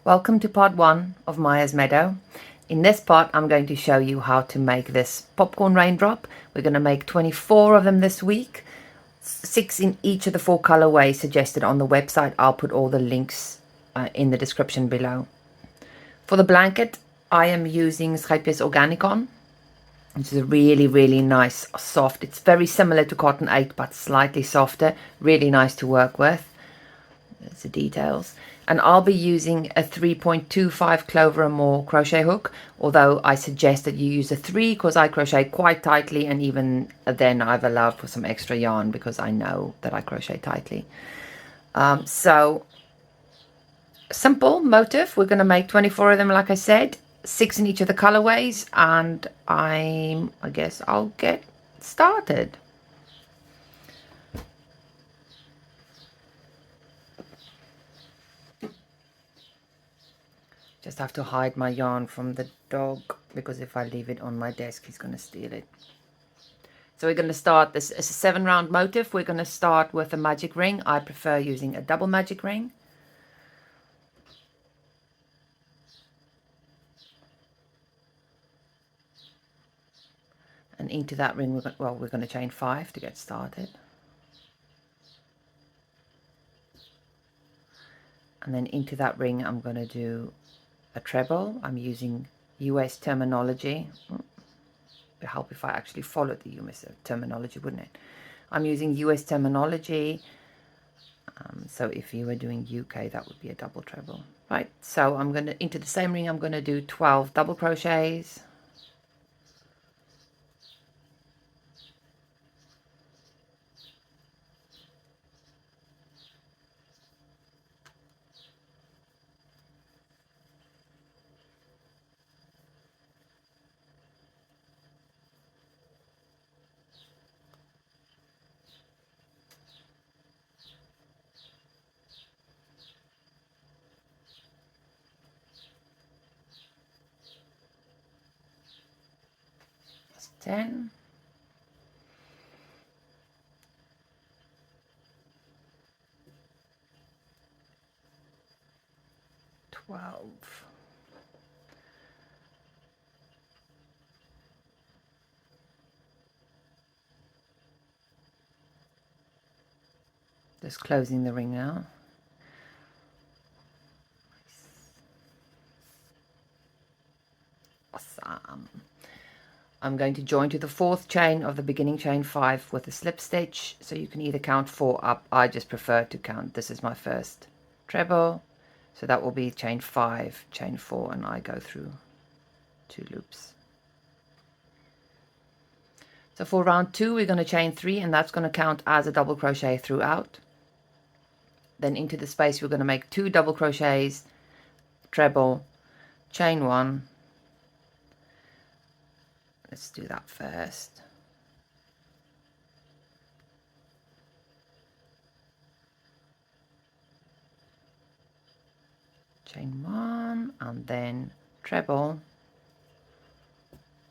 Welcome to part 1 of Maya's Meadow. In this part I'm going to show you how to make this popcorn raindrop. We're going to make 24 of them this week, 6 in each of the 4 colorways suggested on the website. I'll put all the links in the description below. For the blanket I am using Scheepjes Organicon, which is a really nice soft. It's very similar to Cotton 8 but slightly softer, really nice to work with. There's the details. And I'll be using a 3.25 clover or more crochet hook, although I suggest that you use a 3 because I crochet quite tightly, and even then I've allowed for some extra yarn because I know that I crochet tightly. So simple motif. We're going to make 24 of them, like I said, 6 in each of the colorways, and I guess I'll get started. Just have to hide my yarn from the dog, because if I leave it on my desk, he's going to steal it. So we're going to start, this is a 7-round motif. We're going to start with a magic ring. I prefer using a double magic ring. And into that ring, we're going to chain 5 to get started. And then into that ring, I'm going to do a treble. I'm using US terminology. It would help if I actually followed the US terminology, wouldn't it? I'm using US terminology. So if you were doing UK, that would be a double treble. Right, so I'm going to, into the same ring, I'm going to do 12 double crochets. That's 10. 12. Just closing the ring now. Awesome. I'm going to join to the 4th chain of the beginning chain 5 with a slip stitch. So you can either count 4 up. I just prefer to count. This is my first treble. So that will be chain 5, chain 4, and I go through 2 loops. So for round 2, we're going to chain 3, and that's going to count as a double crochet throughout. Then into the space, we're going to make 2 double crochets, treble, chain 1. Let's do that first. Chain 1, and then treble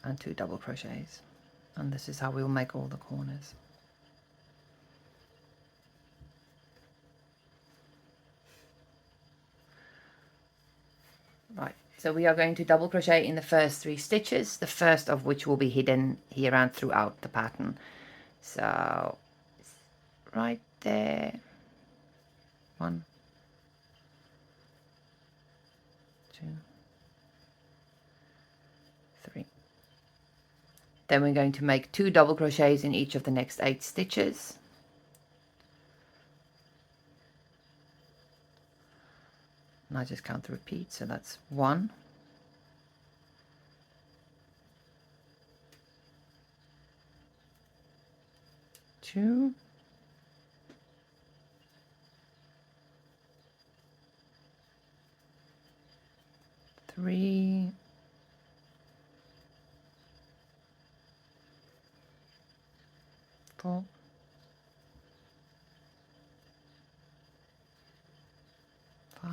and 2 double crochets. And this is how we'll make all the corners. Right, so we are going to double crochet in the first 3 stitches, the first of which will be hidden here and throughout the pattern. So right there, 1, 2, 3. Then we're going to make 2 double crochets in each of the next 8 stitches. And I just count the repeat, so that's 1, 2, 3, 4, 5,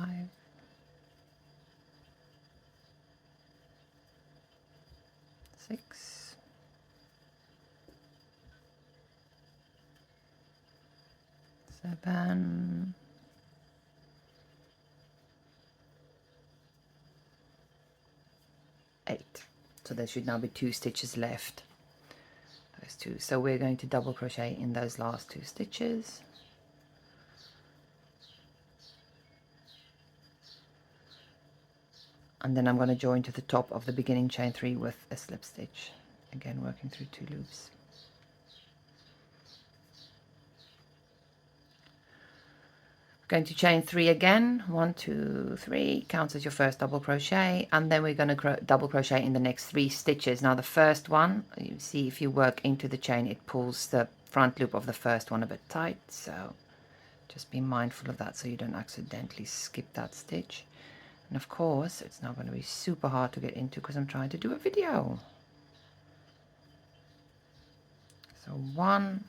6, 7, 8. So there should now be 2 stitches left. Those 2. So we're going to double crochet in those last 2 stitches. And then I'm going to join to the top of the beginning chain 3 with a slip stitch, again working through 2 loops. Going to chain 3 again, 1 2 3, counts as your first double crochet, and then we're going to double crochet in the next 3 stitches. Now the first one, you see if you work into the chain, it pulls the front loop of the first one a bit tight, so just be mindful of that so you don't accidentally skip that stitch. And of course, it's now going to be super hard to get into because I'm trying to do a video. So 1,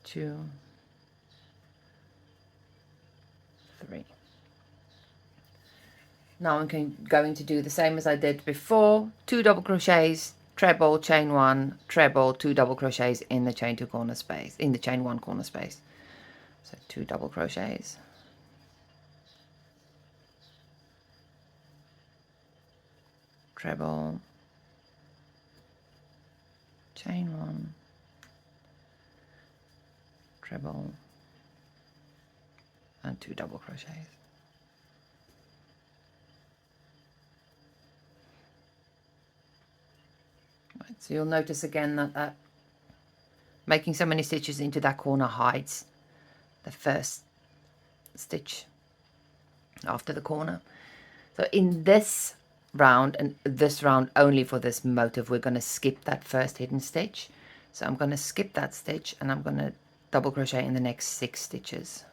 2, 3. Now I'm going to do the same as I did before. 2 double crochets, treble, chain 1, treble, 2 double crochets in the chain 2 corner space, in the chain 1 corner space. So 2 double crochets. Treble, chain 1, treble, and 2 double crochets. Right, so you'll notice again that making so many stitches into that corner hides the first stitch after the corner. So in this round, and this round only for this motif, we're going to skip that first hidden stitch. So I'm going to skip that stitch and I'm going to double crochet in the next 6 stitches.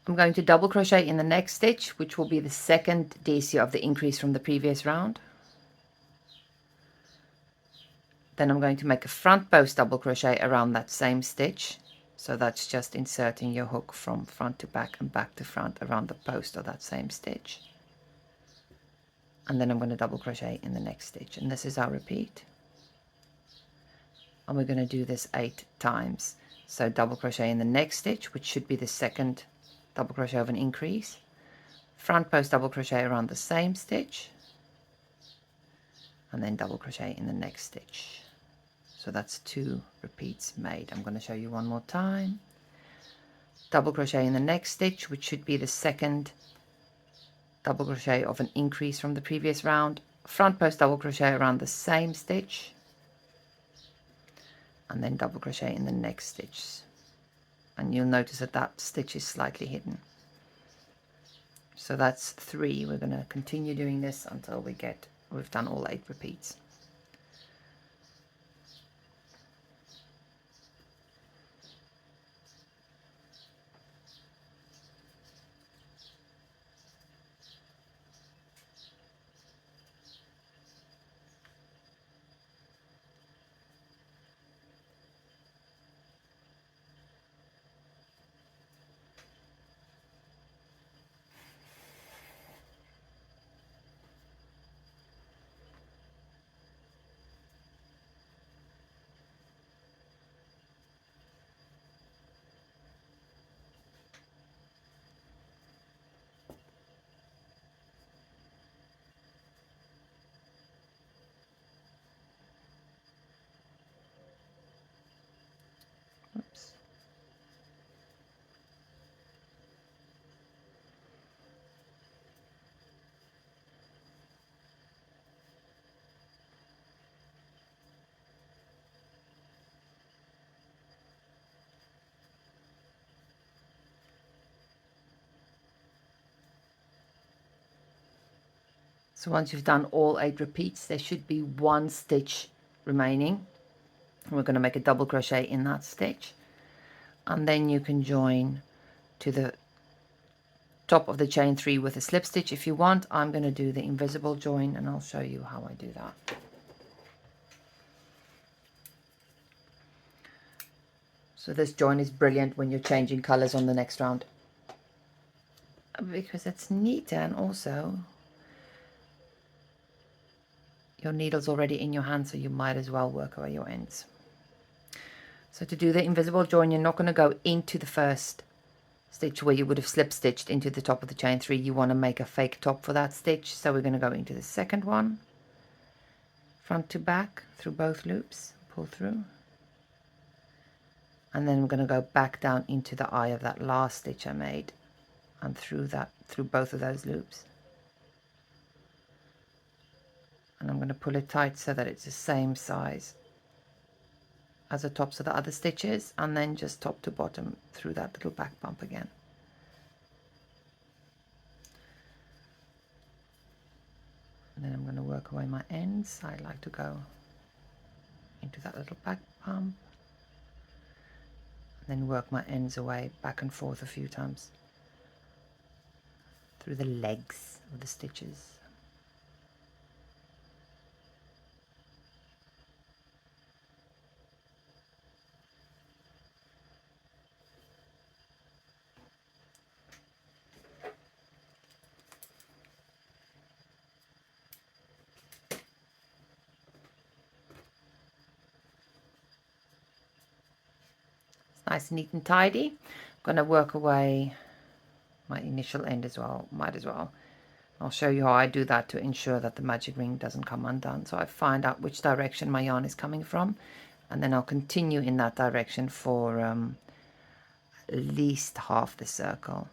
I'm going to double crochet in the next stitch, which will be the second DC of the increase from the previous round. Then I'm going to make a front post double crochet around that same stitch. So that's just inserting your hook from front to back and back to front around the post of that same stitch. And then I'm going to double crochet in the next stitch. And this is our repeat. And we're going to do this 8 times. So double crochet in the next stitch, which should be the second double crochet of an increase, front post double crochet around the same stitch, and then double crochet in the next stitch. So that's 2 repeats made. I'm going to show you one more time. Double crochet in the next stitch, which should be the second double crochet of an increase from the previous round, front post double crochet around the same stitch, and then double crochet in the next stitch. And you'll notice that that stitch is slightly hidden. So that's 3. We're going to continue doing this until we've done all 8 repeats. Oops. So once you've done all 8 repeats, there should be 1 stitch remaining. We're going to make a double crochet in that stitch, and then you can join to the top of the chain 3 with a slip stitch if you want. I'm going to do the invisible join and I'll show you how I do that. So this join is brilliant when you're changing colors on the next round, because it's neater, and also your needle's already in your hand, so you might as well work away your ends. So to do the invisible join, you're not going to go into the first stitch where you would have slip stitched into the top of the chain 3. You want to make a fake top for that stitch, so we're going to go into the second one, front to back through both loops, pull through, and then we're going to go back down into the eye of that last stitch I made, and through both of those loops, and I'm going to pull it tight so that it's the same size as the tops of the other stitches, and then just top to bottom through that little back bump again. And then I'm going to work away my ends. I like to go into that little back bump, and then work my ends away back and forth a few times through the legs of the stitches. Nice, neat and tidy. I'm going to work away my initial end as well, might as well. I'll show you how I do that to ensure that the magic ring doesn't come undone. So I find out which direction my yarn is coming from, and then I'll continue in that direction for at least half the circle.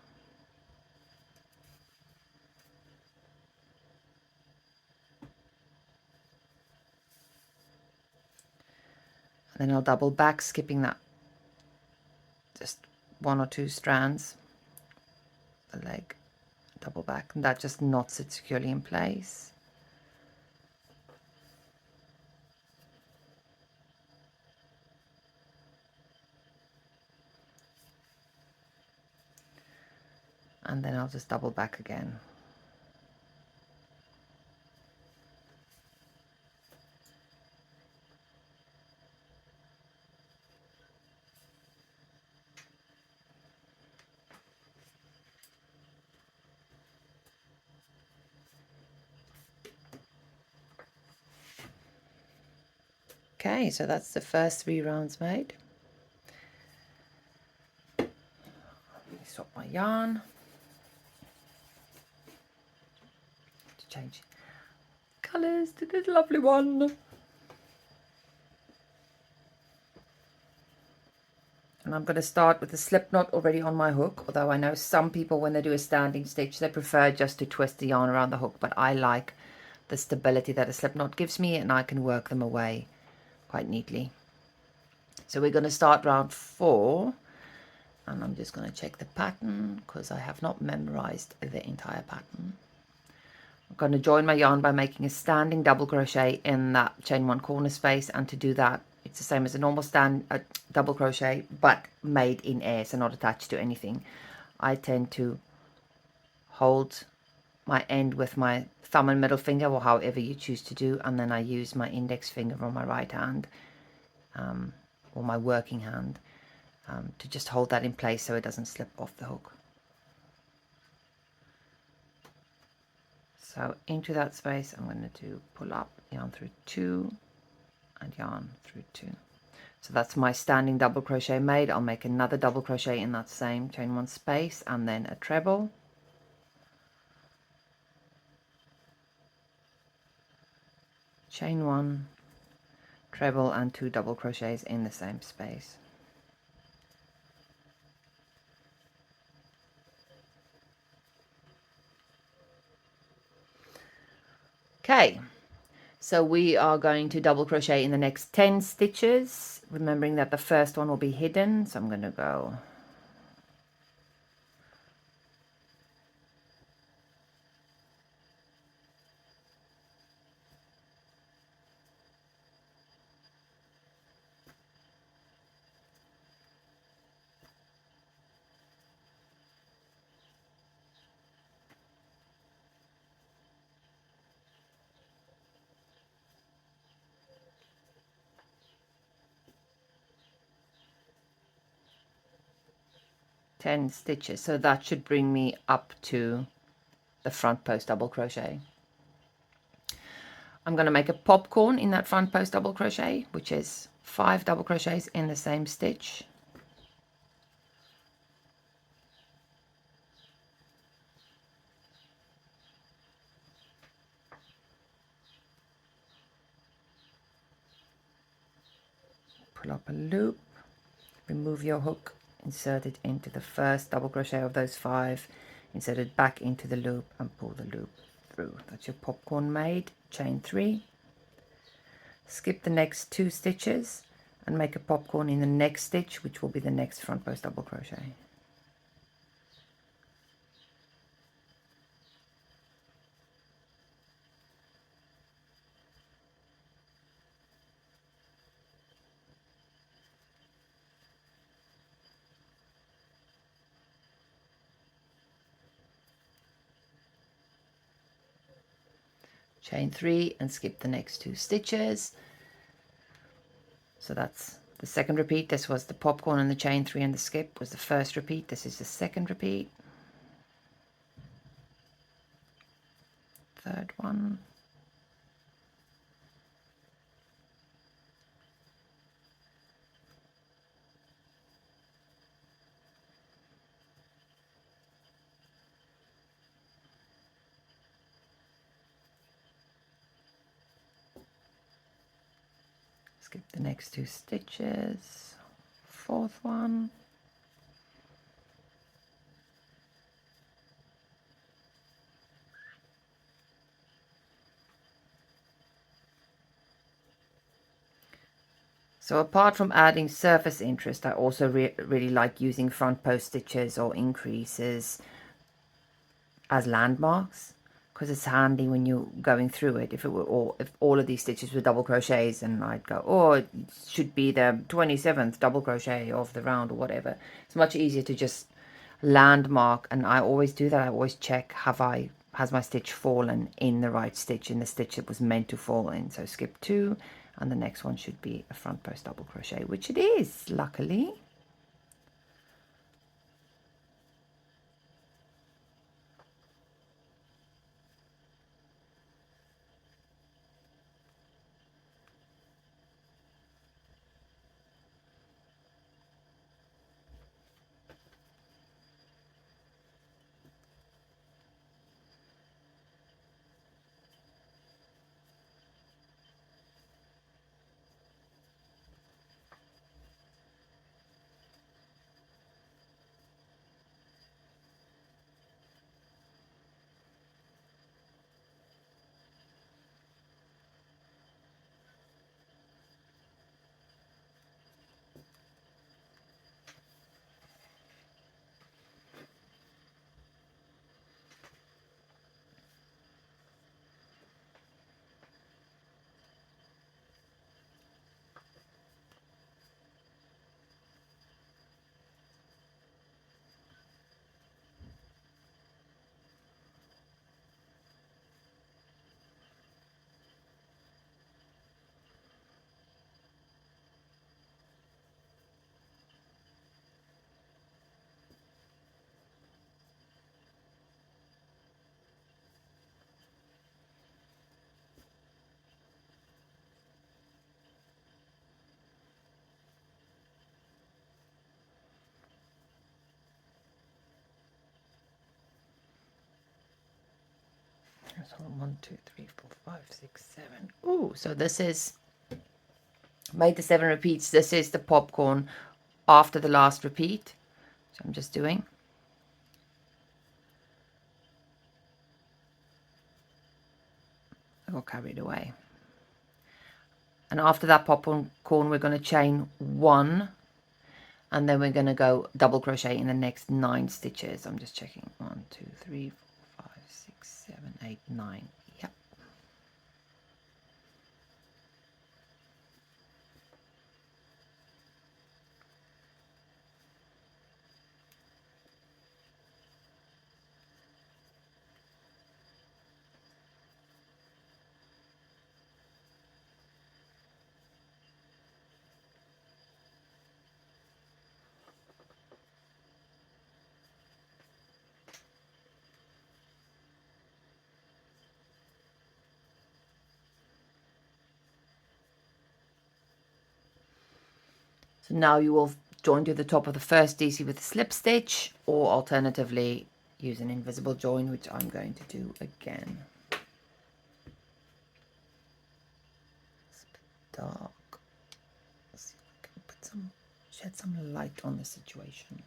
And then I'll double back, skipping that just 1 or 2 strands, the leg, double back, and that just knots it securely in place. And then I'll just double back again. Okay, so that's the first 3 rounds made. Let me swap my yarn to change colours to this lovely one. And I'm going to start with the slip knot already on my hook, although I know some people, when they do a standing stitch, they prefer just to twist the yarn around the hook, but I like the stability that a slip knot gives me, and I can work them away quite neatly. So we're going to start round 4, and I'm just going to check the pattern because I have not memorized the entire pattern. I'm going to join my yarn by making a standing double crochet in that chain 1 corner space, and to do that it's the same as a normal double crochet, but made in air, so not attached to anything. I tend to hold my end with my thumb and middle finger, or however you choose to do, and then I use my index finger on my right hand, or my working hand, to just hold that in place so it doesn't slip off the hook. So into that space I'm going to pull up, yarn through 2, and yarn through 2. So that's my standing double crochet made. I'll make another double crochet in that same chain 1 space, and then a treble, chain 1, treble, and 2 double crochets in the same space. Okay, so we are going to double crochet in the next 10 stitches, remembering that the first one will be hidden. So I'm going to go 10 stitches, so that should bring me up to the front post double crochet. I'm going to make a popcorn in that front post double crochet, which is 5 double crochets in the same stitch. Pull up a loop, remove your hook, insert it into the first double crochet of those 5, insert it back into the loop and pull the loop through. That's your popcorn made. Chain 3, skip the next 2 stitches and make a popcorn in the next stitch, which will be the next front post double crochet. Chain 3 and skip the next 2 stitches. So that's the second repeat. This was the popcorn, and the chain 3 and the skip was the first repeat. This is the second repeat. Third one. Skip the next 2 stitches. Fourth one. So apart from adding surface interest, I also really like using front post stitches or increases as landmarks, because it's handy when you're going through it. If all of these stitches were double crochets, and I'd go, oh, it should be the 27th double crochet of the round or whatever, it's much easier to just landmark. And I always do that. I always check, has my stitch fallen in the right stitch, in the stitch it was meant to fall in. So skip 2, and the next one should be a front post double crochet, which it is, luckily. So 1, 2, 3, 4, 5, 6, 7. Ooh, so this is made the 7 repeats. This is the popcorn after the last repeat. So I'm just doing. I got carried away. And after that popcorn, we're going to chain 1, and then we're going to go double crochet in the next 9 stitches. I'm just checking. 1, 2, 3, 4, 5, 6, 7, 8, 9. Yep. So now you will join to the top of the first DC with a slip stitch, or alternatively use an invisible join, which I'm going to do again. It's a bit dark. Let's see if I can shed some light on the situation.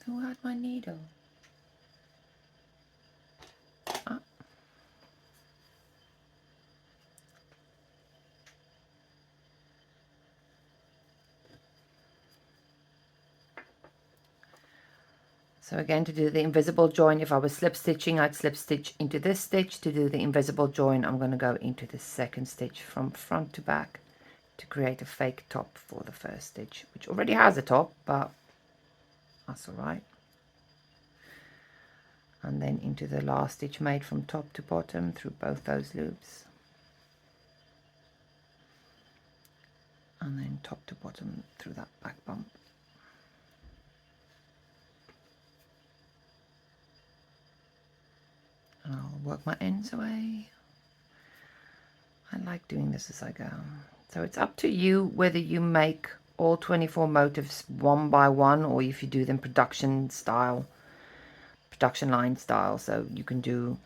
Who had my needle? Ah. So again, to do the invisible join, if I was slip stitching, I'd slip stitch into this stitch. To do the invisible join, I'm going to go into the second stitch from front to back to create a fake top for the first stitch, which already has a top, but that's all right. And then into the last stitch made from top to bottom through both those loops. And then top to bottom through that back bump. And I'll work my ends away. I like doing this as I go. So it's up to you whether you make all 24 motifs one by one, or if you do them production line style. So you can do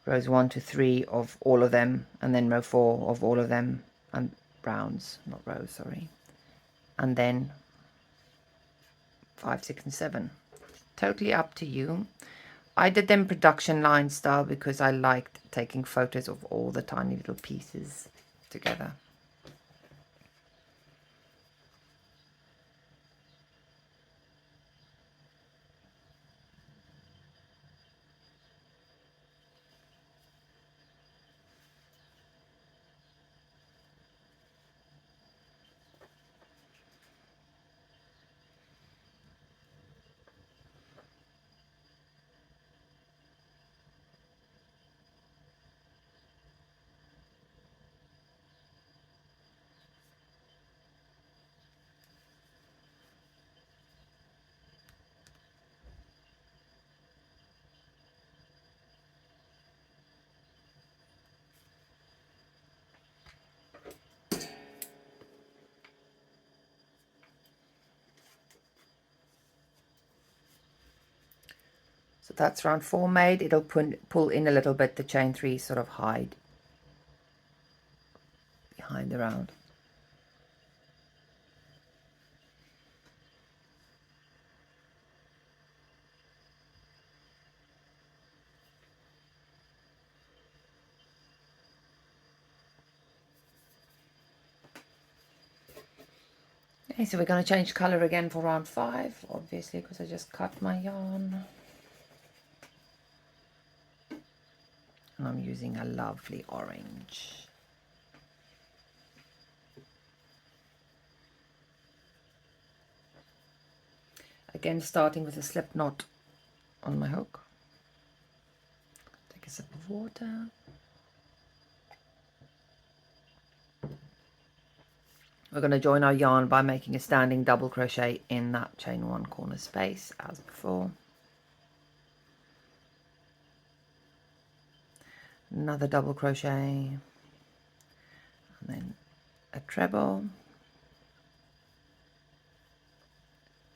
rows 1 to 3 of all of them, and then row 4 of all of them, and rounds, not rows, sorry. And then 5, 6, and 7. Totally up to you. I did them production line style because I liked taking photos of all the tiny little pieces together. So that's round 4 made. It'll pull in a little bit, the chain 3 sort of hide behind the round. Okay, so we're going to change colour again for round 5, obviously, because I just cut my yarn. And I'm using a lovely orange. Again, starting with a slip knot on my hook. Take a sip of water. We're going to join our yarn by making a standing double crochet in that chain 1 corner space as before. Another double crochet, and then a treble,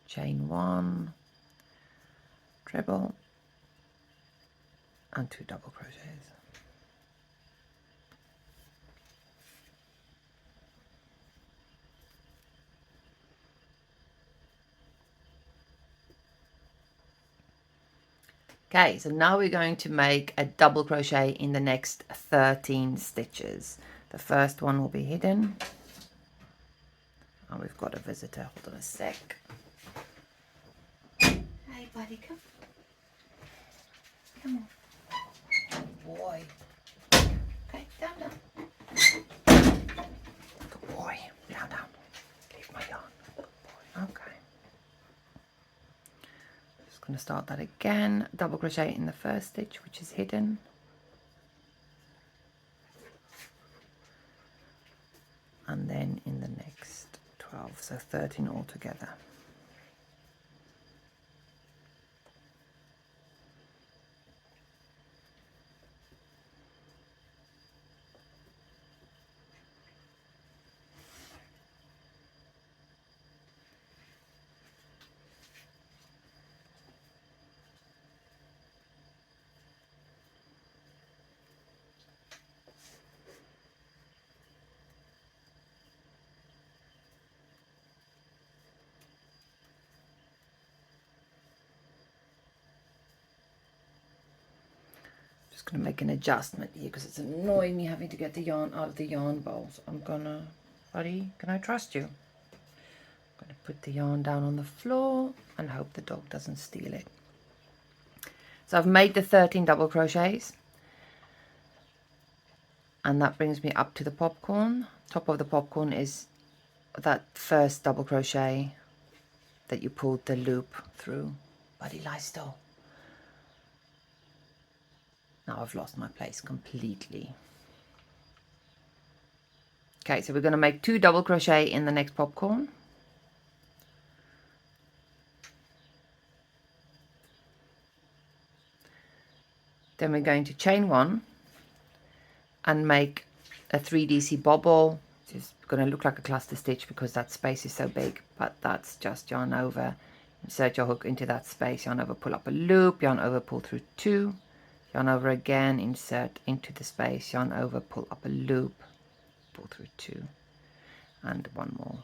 chain 1, treble, and 2 double crochets. Okay, so now we're going to make a double crochet in the next 13 stitches. The first one will be hidden. Oh, we've got a visitor. Hold on a sec. Hey, buddy, come. Come on. Good boy. Okay, down. Good boy. Down. Leave my yarn. Good boy. Okay. Just going to start that again. Double crochet in the first stitch, which is hidden. And then in the next 12, so 13 altogether. going to make an adjustment here because it's annoying me having to get the yarn out of the yarn bowls. I'm gonna, buddy, can I trust you? I'm going to put the yarn down on the floor and hope the dog doesn't steal it. So I've made the 13 double crochets, and that brings me up to the popcorn. Top of the popcorn is that first double crochet that you pulled the loop through. Buddy, lie still. Now I've lost my place completely. Okay, so we're going to make 2 double crochet in the next popcorn. Then we're going to chain 1 and make a 3DC bobble. It's going to look like a cluster stitch because that space is so big, but that's just yarn over, insert your hook into that space, yarn over, pull up a loop, yarn over, pull through 2, yarn over again, insert into the space, yarn over, pull up a loop, pull through 2, and 1 more.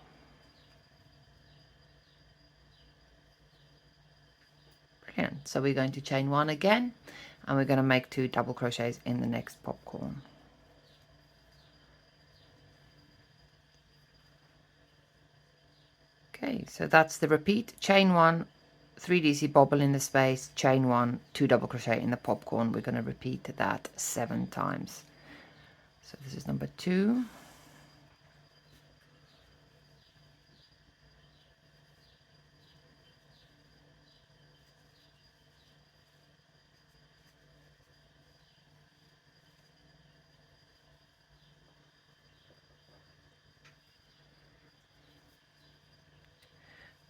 Brilliant. So we're going to chain 1 again, and we're going to make 2 double crochets in the next popcorn. Okay, so that's the repeat. Chain 1, 3DC bobble in the space, chain 1, 2 double crochet in the popcorn. We're going to repeat that 7 times. So this is number 2.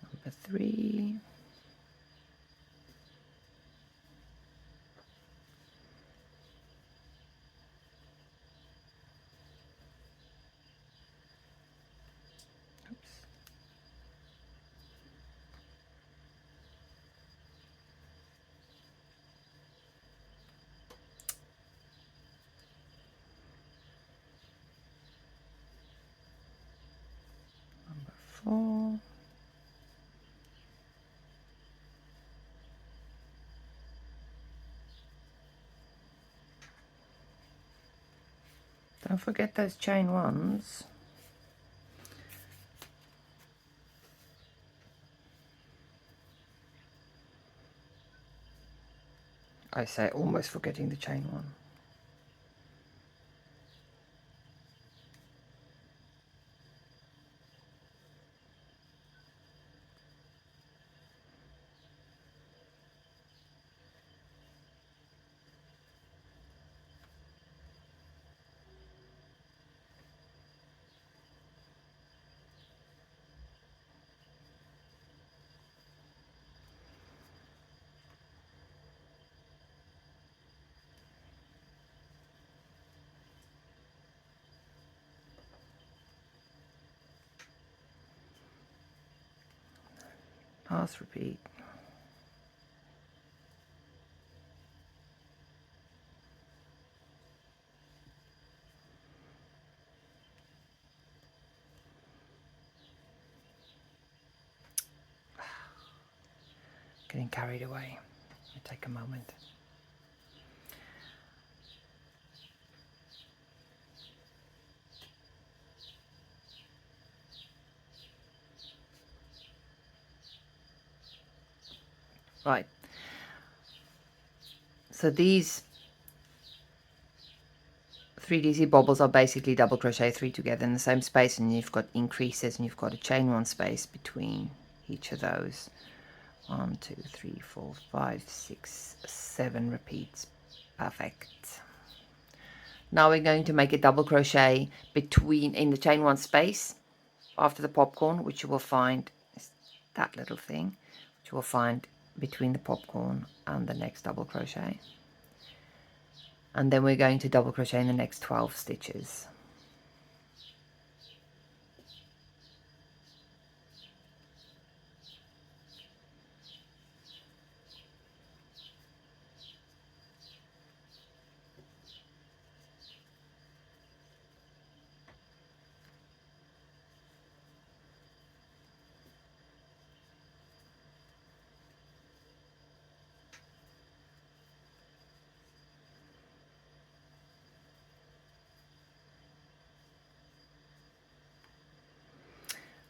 Number 3. Oops. Number 4. Don't forget those chain 1s. I say almost forgetting the chain 1. Last repeat. Getting carried away. Let me take a moment. Right. So these 3DC bobbles are basically double crochet 3 together in the same space, and you've got increases and you've got a chain 1 space between each of those. 1, 2, 3, 4, 5, 6, 7 repeats. Perfect. Now we're going to make a double crochet between in the chain 1 space after the popcorn, which you will find is that little thing, which you will find between the popcorn and the next double crochet. And then we're going to double crochet in the next 12 stitches.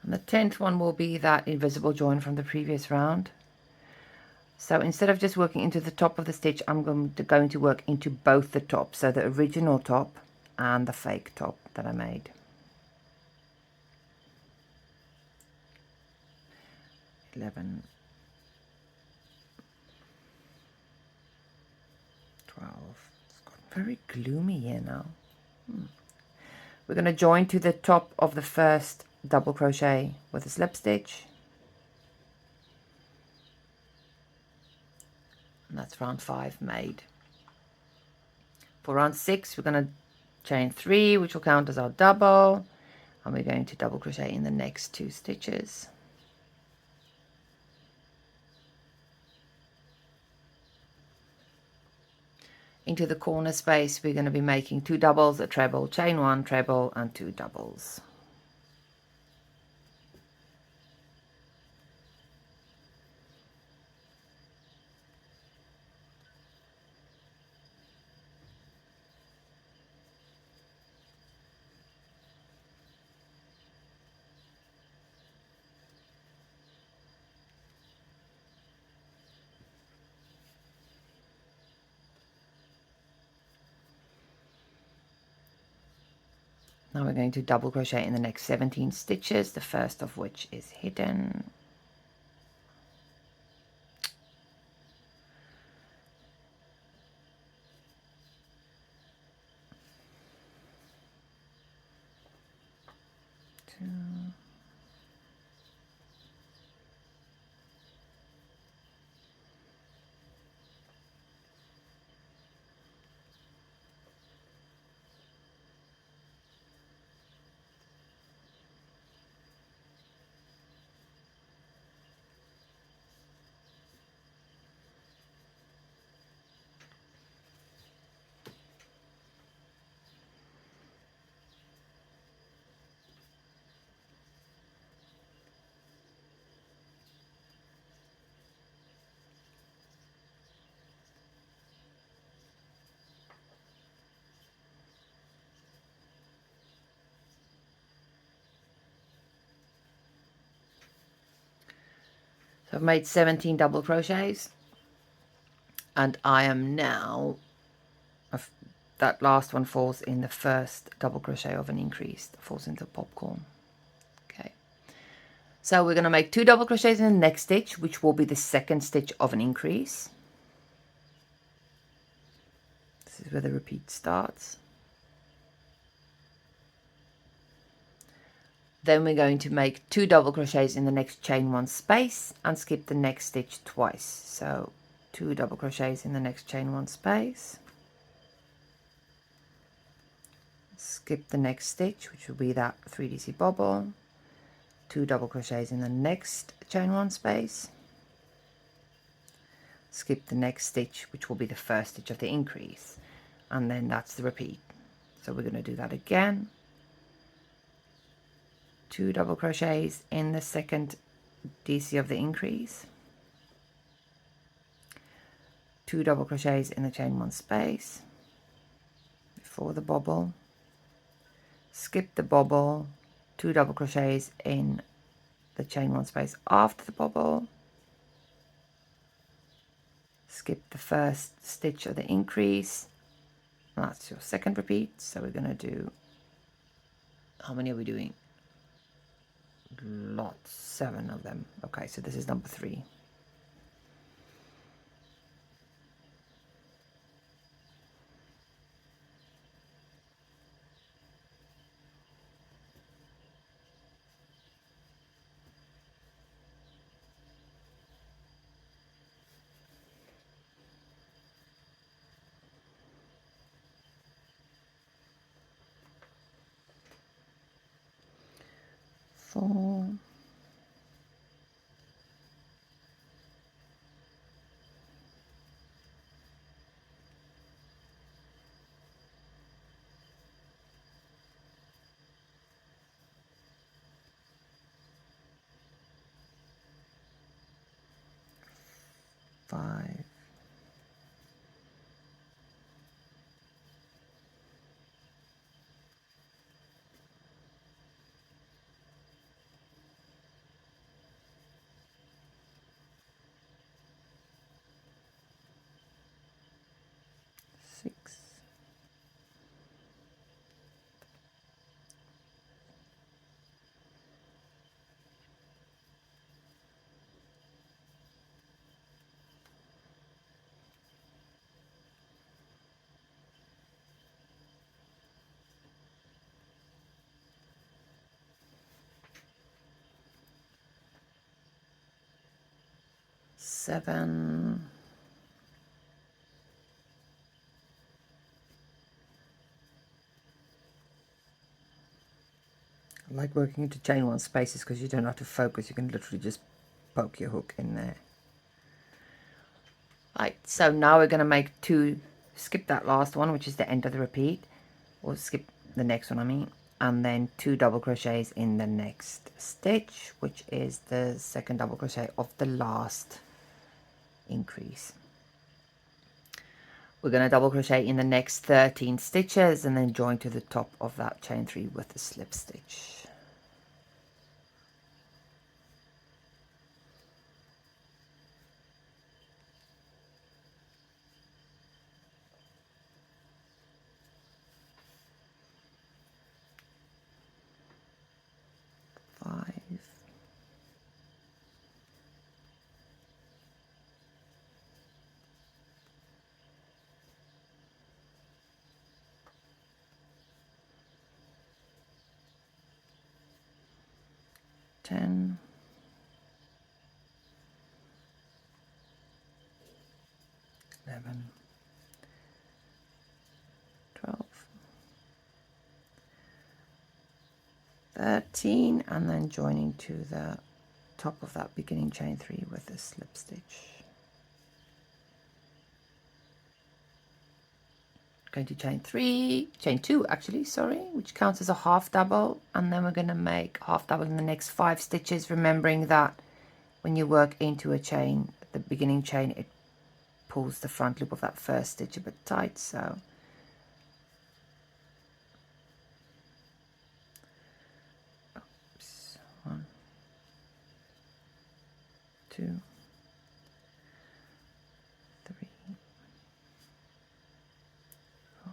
And the 10th one will be that invisible join from the previous round. So instead of just working into the top of the stitch, I'm going to work into both the tops, so the original top and the fake top that I made. 11, 12. It's got very gloomy here now. We're going to join to the top of the first double crochet with a slip stitch. And that's round 5 made. For round 6, we're going to chain 3, which will count as our double, and we're going to double crochet in the next 2 stitches. Into the corner space, we're going to be making 2 doubles, a treble, chain 1, treble, and 2 doubles. Now we're going to double crochet in the next 17 stitches, the first of which is hidden. Two. So I've made 17 double crochets, and I am now, that last one falls in the first double crochet of an increase, falls into popcorn. Okay, so we're going to make 2 double crochets in the next stitch, which will be the second stitch of an increase. This is where the repeat starts. Then we're going to make 2 double crochets in the next chain 1 space and skip the next stitch twice. So 2 double crochets in the next chain 1 space, skip the next stitch, which will be that 3DC bobble, 2 double crochets in the next chain 1 space, skip the next stitch, which will be the first stitch of the increase, and then that's the repeat. So we're going to do that again. 2 double crochets in the second DC of the increase, 2 double crochets in the chain 1 space before the bobble, skip the bobble, 2 double crochets in the chain 1 space after the bobble, skip the first stitch of the increase, and that's your second repeat. So we're going to do, how many are we doing? Lots, 7 of them. Okay, so this is number 3. Four, 5, 7, I like working into chain 1 spaces because you don't have to focus, you can literally just poke your hook in there. Right, so now we're going to make 2, skip that last one, which is the end of the repeat, or skip the next one I mean, and then 2 double crochets in the next stitch, which is the second double crochet of the last increase. We're going to double crochet in the next 13 stitches and then join to the top of that chain 3 with a slip stitch. Ten, 11, 12, 13, and then joining to the top of that beginning chain 3 with a slip stitch. Going to chain 2 actually, sorry, which counts as a half double, and then we're going to make half double in the next 5 stitches, remembering that when you work into a chain, the beginning chain, it pulls the front loop of that first stitch a bit tight, so oops, 1, 2, 3, 4,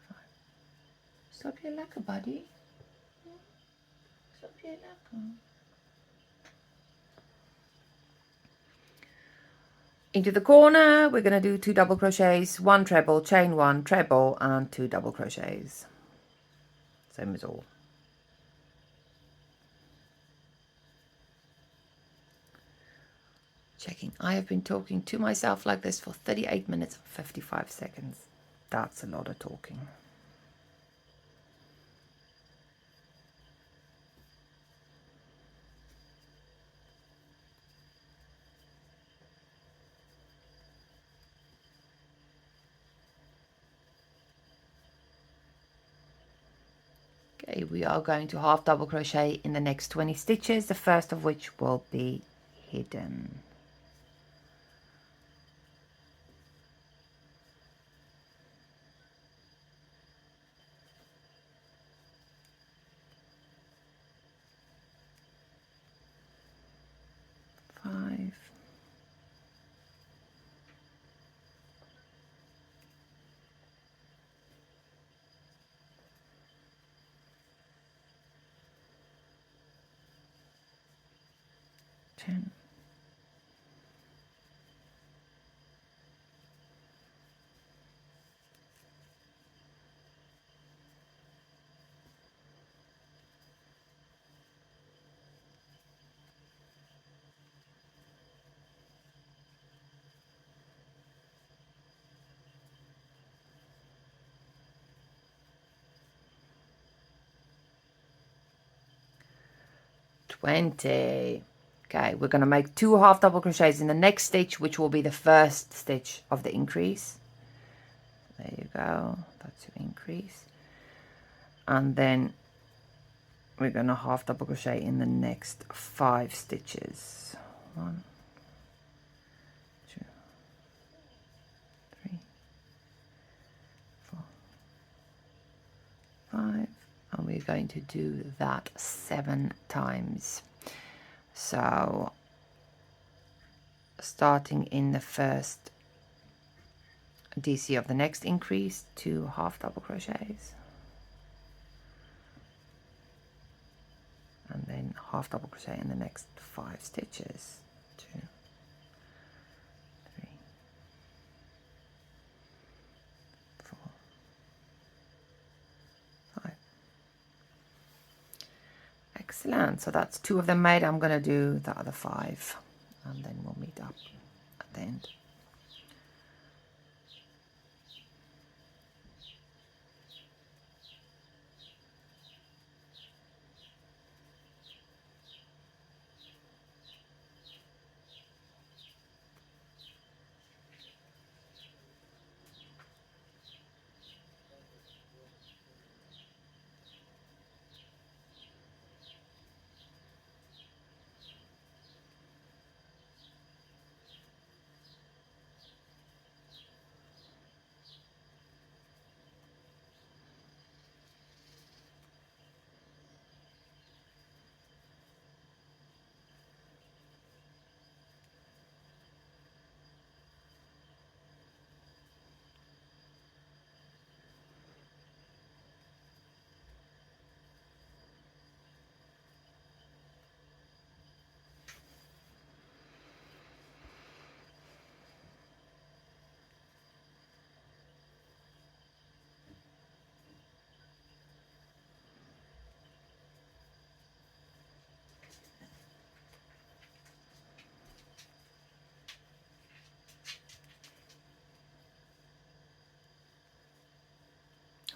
5. Stop your lacquer, buddy. Stop your lacquer. Into the corner, we're going to do 2 double crochets, 1 treble, chain 1, treble, and 2 double crochets. Same as all. Checking. I have been talking to myself like this for 38 minutes and 55 seconds. That's a lot of talking. Okay, we are going to half double crochet in the next 20 stitches, the first of which will be hidden. Five, 10, 20. Okay, we're going to make 2 half double crochets in the next stitch, which will be the first stitch of the increase. There you go, that's your increase. And then we're going to half double crochet in the next 5 stitches. 1, 2, 3, 4, 5, and we're going to do that 7 times. So starting in the first DC of the next increase, 2 half double crochets, and then half double crochet in the next 5 stitches, 2, 3, 4, 5. Excellent. So that's 2 of them made. I'm going to do the other 5 and then we'll meet up at the end.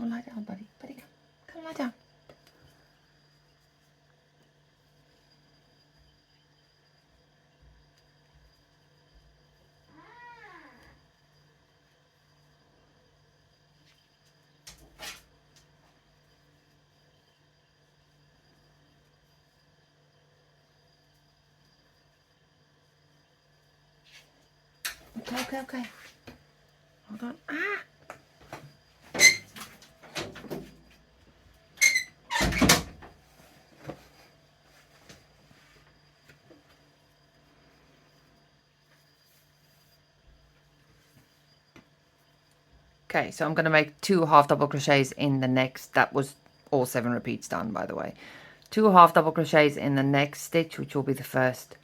Oh, lie down, buddy. Buddy, come. Come lie down. Okay. Hold on. Ah! Okay, so I'm going to make 2 half double crochets in the next, that was all 7 repeats done, by the way. 2 half double crochets in the next stitch, which will be the first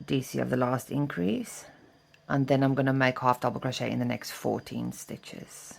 DC of the last increase. And then I'm going to make half double crochet in the next 14 stitches.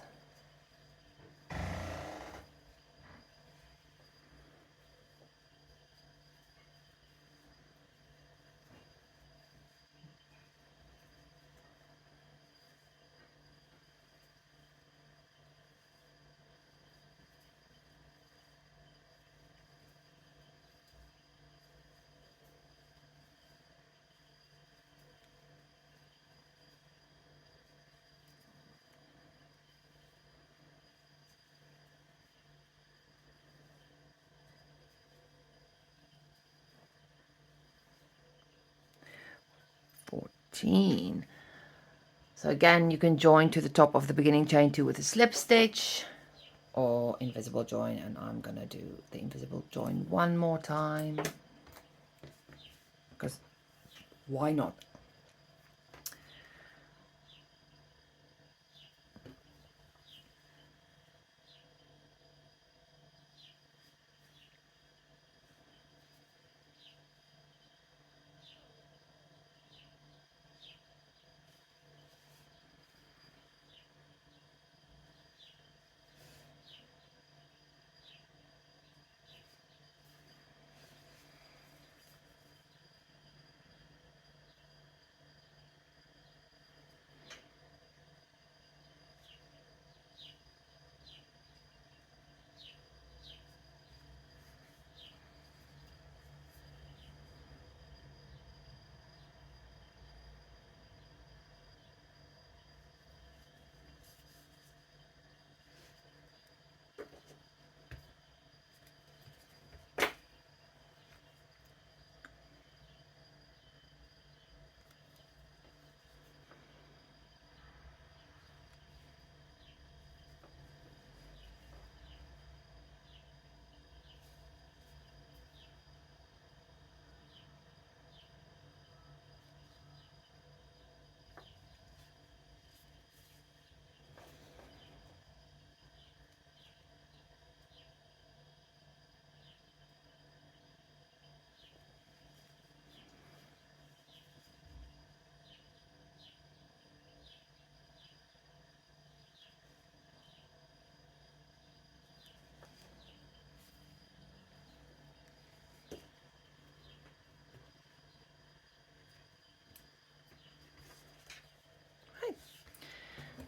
So again, you can join to the top of the beginning chain 2 with a slip stitch or invisible join, and I'm gonna do the invisible join one more time because why not?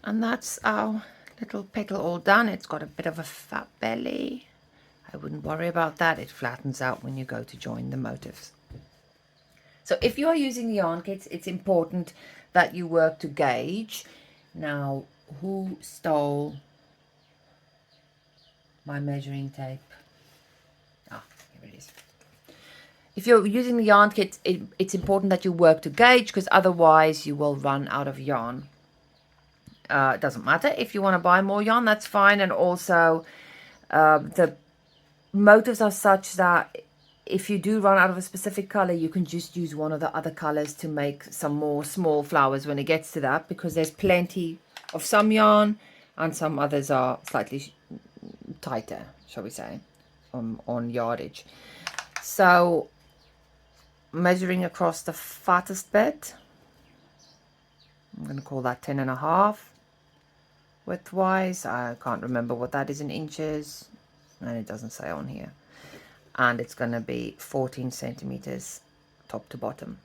And that's our little petal all done. It's got a bit of a fat belly. I wouldn't worry about that. It flattens out when you go to join the motifs. So if you are using the yarn kits, it's important that you work to gauge. Now, who stole my measuring tape? Ah, here it is. If you're using the yarn kit, it's important that you work to gauge, because otherwise you will run out of yarn. It doesn't matter. If you want to buy more yarn, that's fine. And also, the motifs are such that if you do run out of a specific color, you can just use one of the other colors to make some more small flowers when it gets to that, because there's plenty of some yarn and some others are slightly tighter, shall we say, on yardage. So measuring across the fattest bit, I'm going to call that 10.5 widthwise. I can't remember what that is in inches, and it doesn't say on here. And it's going to be 14 centimeters top to bottom.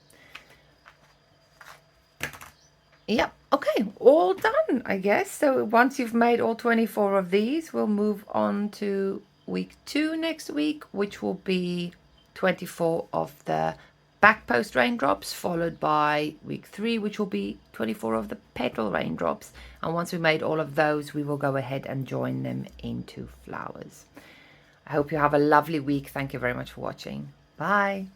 Yep, okay, all done, I guess. So once you've made all 24 of these, we'll move on to week 2 next week, which will be 24 of the back post raindrops, followed by week 3, which will be 24 of the petal raindrops. And once we made all of those, we will go ahead and join them into flowers. I hope you have a lovely week. Thank you very much for watching. Bye.